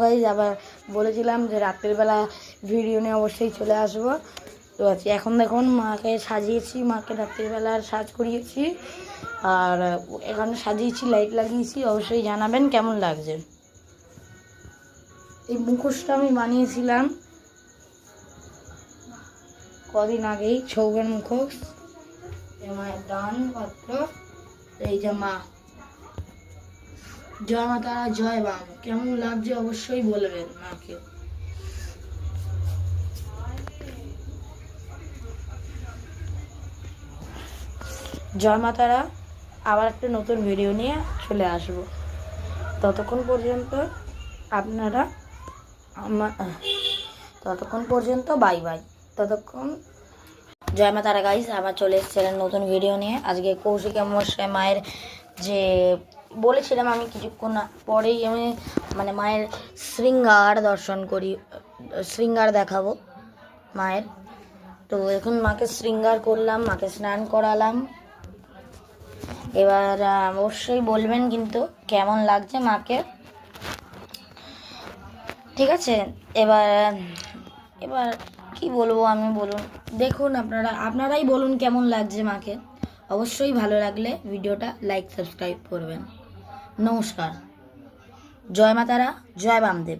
Guys আবার বলেছিলাম যে রাত্রের বেলা ভিডিও নিয়ে অবশ্যই চলে আসবো। তো আছি এখন দেখুন মাকে সাজিয়েছি, মাকে রাত্রের বেলা সাজ করিয়েছি আর এখানে সাজিয়েছি, লাইট লাগিয়েছি। অবশ্যই জানাবেন কেমন লাগছে। এই মুখোশটা আমি বানিয়েছিলাম কদিন আগেই, ছৌকের মুখোশ। মায়ের দান পাত্র, এই যে মা। জয় মা তারা, জয় বাম। কেমন লাগছে অবশ্যই বলবেন মাকে। জয় মা তারা। আবার একটা নতুন ভিডিও নিয়ে চলে আসব। ততক্ষণ পর্যন্ত আপনারা ততক্ষণ পর্যন্ত বাই বাই। ততক্ষণ জয় মা তারা গাইস, আবার চলে এসেছিলেন নতুন ভিডিও নিয়ে। আজকে কৌশিক অমাবস্যায় মায়ের যে বলেছিলাম আমি কিছুক্ষণ পরেই আমি মায়ের শৃঙ্গার দর্শন করি, শৃঙ্গার দেখাবো মায়ের। তো এখন মাকে শৃঙ্গার করলাম, মাকে স্নান করালাম। এবার অবশ্যই বলবেন কিন্তু কেমন লাগছে মাকে, ঠিক আছে? এবার এবার কি বলবো আমি, বলুন, দেখুন আপনারাই বলুন কেমন লাগছে মাকে। অবশ্যই ভালো লাগলে ভিডিওটা লাইক সাবস্ক্রাইব করবেন। নমস্কার। জয় মা তারা, জয় বামদেব।